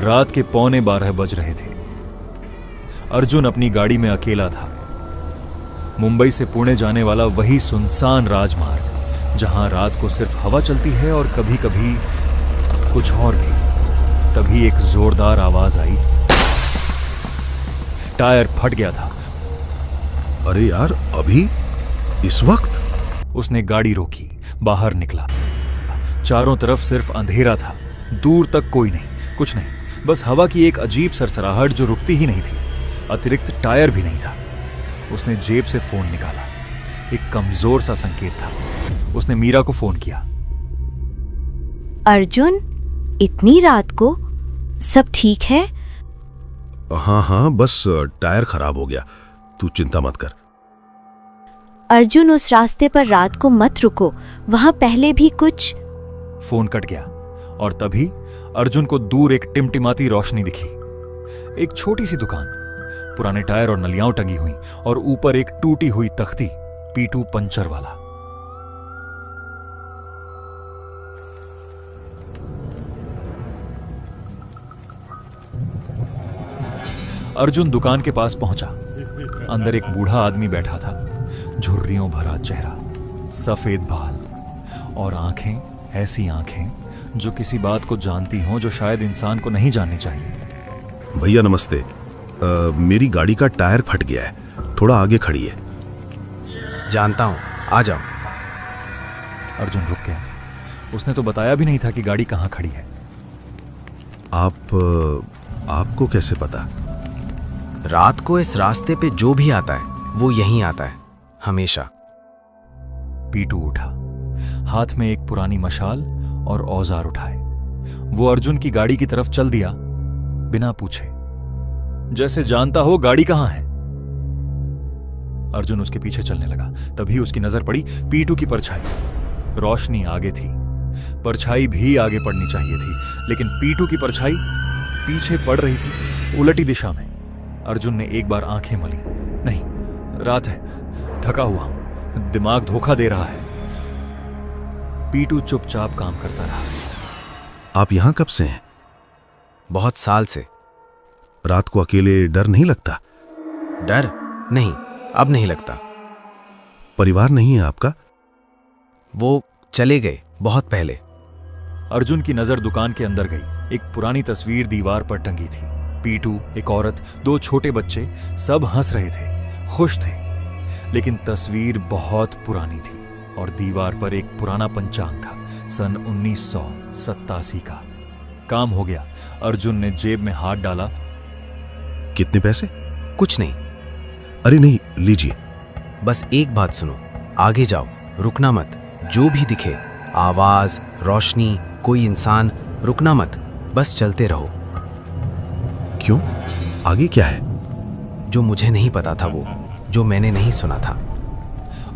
रात के 11:15 बज रहे थे। अर्जुन अपनी गाड़ी में अकेला था। मुंबई से पुणे जाने वाला वही सुनसान राजमार्ग जहां रात को सिर्फ हवा चलती है और कभी कभी कुछ और भी। तभी एक जोरदार आवाज आई। टायर फट गया था। अरे यार, अभी इस वक्त? उसने गाड़ी रोकी, बाहर निकला। चारों तरफ सिर्फ अंधेरा था, दूर तक कोई नहीं, कुछ नहीं, बस हवा की एक अजीब सरसराहट जो रुकती ही नहीं थी। अतिरिक्त टायर भी नहीं था। उसने जेब से फोन निकाला। एक कमजोर सा संकेत था। उसने मीरा को फोन किया। अर्जुन, इतनी रात को सब ठीक है? हाँ, बस टायर खराब हो गया, तू चिंता मत कर। अर्जुन, उस रास्ते पर रात को मत रुको, वहां पहले भी कुछ। फोन कट गया और तभी अर्जुन को दूर एक टिमटिमाती रोशनी दिखी। एक छोटी सी दुकान, पुराने टायर और नलियां टंगी हुई और ऊपर एक टूटी हुई तख्ती, पीटू पंचर वाला। अर्जुन दुकान के पास पहुंचा। अंदर एक बूढ़ा आदमी बैठा था, झुर्रियों भरा चेहरा, सफेद बाल और आंखें, ऐसी आंखें जो किसी बात को जानती हों जो शायद इंसान को नहीं जाननी चाहिए। भैया नमस्ते, मेरी गाड़ी का टायर फट गया है, थोड़ा आगे खड़ी है। जानता हूं, आ जाओ। अर्जुन रुक गया। उसने तो बताया भी नहीं था कि गाड़ी कहां खड़ी है। आपको कैसे पता? रात को इस रास्ते पे जो भी आता है वो यहीं आता है, हमेशा। पीटू उठा, हाथ में एक पुरानी मशाल और औजार उठाए। वो अर्जुन की गाड़ी की तरफ चल दिया, बिना पूछे, जैसे जानता हो गाड़ी कहां है। अर्जुन उसके पीछे चलने लगा। तभी उसकी नजर पड़ी पीटू की परछाई। रोशनी आगे थी, परछाई भी आगे पड़नी चाहिए थी, लेकिन पीटू की परछाई पीछे पड़ रही थी, उलटी दिशा में। अर्जुन ने एक बार आंखें मली। नहीं, रात है, थका हुआ हूं, दिमाग धोखा दे रहा है। पीटू चुपचाप काम करता रहा। आप यहां कब से हैं? बहुत साल से। रात को अकेले डर नहीं लगता? डर नहीं, अब नहीं लगता। परिवार नहीं है आपका? वो चले गए बहुत पहले। अर्जुन की नजर दुकान के अंदर गई। एक पुरानी तस्वीर दीवार पर टंगी थी। पीटू, एक औरत, 2 छोटे बच्चे, सब हंस रहे थे, खुश थे। लेकिन तस्वीर बहुत पुरानी थी और दीवार पर एक पुराना पंचांग था, सन 1987 का। काम हो गया। अर्जुन ने जेब में हाथ डाला। कितने पैसे? कुछ नहीं। अरे नहीं, लीजिए। बस एक बात सुनो, आगे जाओ, रुकना मत। जो भी दिखे, आवाज, रोशनी, कोई इंसान, रुकना मत, बस चलते रहो। क्यों? आगे क्या है? जो मुझे नहीं पता था, वो जो मैंने नहीं सुना था।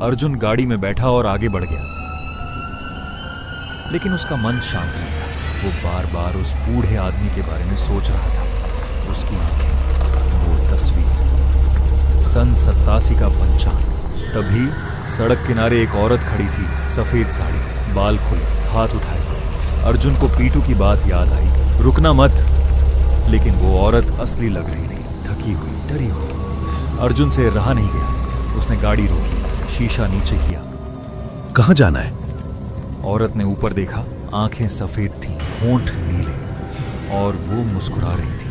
अर्जुन गाड़ी में बैठा और आगे बढ़ गया, लेकिन उसका मन शांत नहीं था। वो बार बार उस बूढ़े आदमी के बारे में सोच रहा था। उसकी आंखें, वो तस्वीर, सन 87 का पंचांग। तभी सड़क किनारे एक औरत खड़ी थी, सफेद साड़ी, बाल खुले, हाथ उठाए। अर्जुन को पीटू की बात याद आई। रुकना मत। लेकिन वो औरत असली लग रही थी, थकी हुई, डरी हुई। अर्जुन से रहा नहीं गया। उसने गाड़ी रोकी, शीशा नीचे किया। कहां जाना है? औरत ने ऊपर देखा। आंखें सफेद थीं, होंठ नीले, और वो मुस्कुरा रही थी,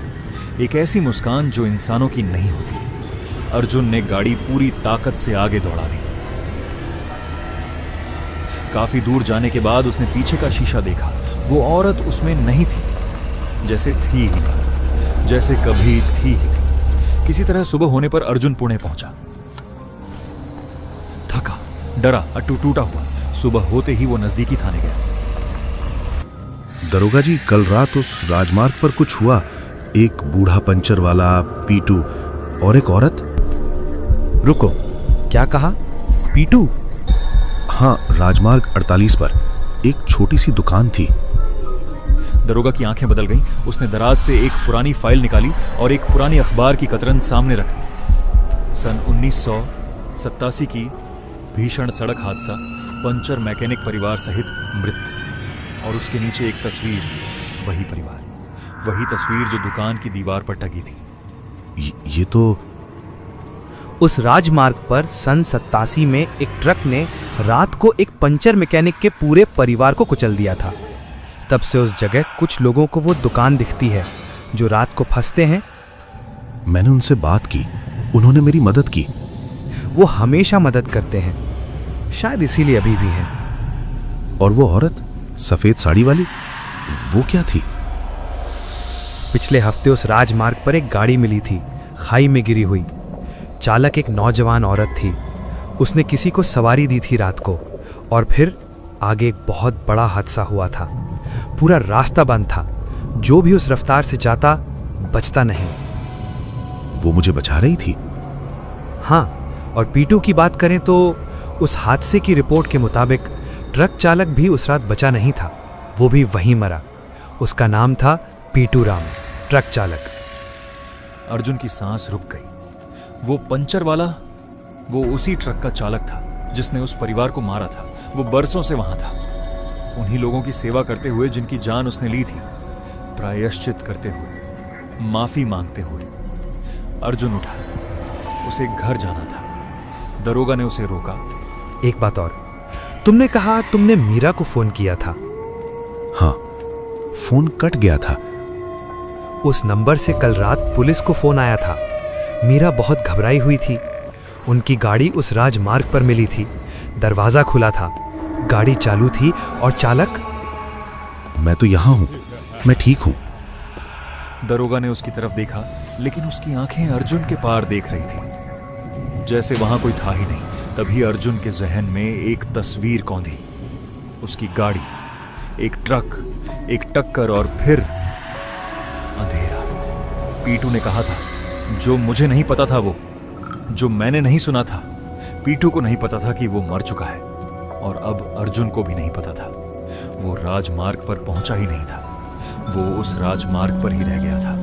एक ऐसी मुस्कान जो इंसानों की नहीं होती। अर्जुन ने गाड़ी पूरी ताकत से आगे दौड़ा दी। काफी दूर जाने के बाद उसने पीछे का शीशा देखा। वो औरत उसमें नहीं थी, जैसे थी ही नहीं, जैसे कभी थी ही नहीं। किसी तरह सुबह होने पर अर्जुन पुणे पहुंचा। थका, डरा, टूटा हुआ। सुबह होते ही वो नजदीकी थाने गया। दरोगा जी, कल रात उस राजमार्ग पर कुछ हुआ। एक बूढ़ा पंचर वाला, पीटू और एक औरत। रुको, क्या कहा? पीटू? हाँ, राजमार्ग 48 पर एक छोटी सी दुकान थी। दरोगा की आंखें बदल गईं। उसने दराज से एक पुरानी फाइल निकाली और एक पुरानी अखबार की कतरन सामने रख दी। सन 1987 की भीषण सड़क हादसा, पंचर मैकेनिक परिवार सहित मृत, और उसके नीचे एक तस्वीर, वही परिवार। वही तस्वीर जो दुकान की दीवार पर टंगी थी। ये तो उस राजमार्ग पर सन 87 में एक ट्रक ने रात को एक पंचर मैकेनिक के पूरे परिवार को कुचल दिया था। तब से उस जगह कुछ लोगों को वो दुकान दिखती है जो रात को फंसते हैं। मैंने उनसे बात की, उन्होंने मेरी मदद की। वो हमेशा मदद करते हैं, शायद इसीलिए अभी भी हैं। और वो औरत सफेद साड़ी वाली, वो क्या थी? पिछले हफ्ते उस राजमार्ग पर एक गाड़ी मिली थी, खाई में गिरी हुई। चालक एक नौजवान औरत थी। उसने किसी को सवारी दी थी रात को, और फिर आगे एक बहुत बड़ा हादसा हुआ था। पूरा रास्ता बंद था, जो भी उस रफ्तार से जाता बचता नहीं। वो मुझे बचा रही थी? हाँ, और पीटू की बात करें तो उस हादसे की रिपोर्ट के मुताबिक ट्रक चालक भी उस रात बचा नहीं था, वो भी वहीं मरा। उसका नाम था पीटू राम, ट्रक चालक। अर्जुन की सांस रुक गई। वो पंचर वाला, वो उसी ट्रक का चालक था जिसने उस परिवार को मारा था। वो बरसों से वहां था, उन्हीं लोगों की सेवा करते हुए जिनकी जान उसने ली थी, प्रायश्चित करते हुए, माफी मांगते हुए। अर्जुन उठा, उसे घर जाना था। दरोगा ने उसे रोका। एक बात और, तुमने कहा तुमने मीरा को फोन किया था। हाँ, फोन कट गया था। उस नंबर से कल रात पुलिस को फोन आया था। मीरा बहुत घबराई हुई थी। उनकी गाड़ी उस राजमार्ग पर मिली थी। दरवाजा खुला था, गाड़ी चालू थी, और चालक। मैं तो यहां हूं, मैं ठीक हूं। दरोगा ने उसकी तरफ देखा, लेकिन उसकी आंखें अर्जुन के पार देख रही थी, जैसे वहां कोई था ही नहीं। तभी अर्जुन के जहन में एक तस्वीर कौंधी। उसकी गाड़ी, एक ट्रक, एक टक्कर, और फिर अंधेरा। पीटू ने कहा था, जो मुझे नहीं पता था, वो जो मैंने नहीं सुना था। पीटू को नहीं पता था कि वो मर चुका है, और अब अर्जुन को भी नहीं पता था। वो राजमार्ग पर पहुंचा ही नहीं था, वो उस राजमार्ग पर ही रह गया था।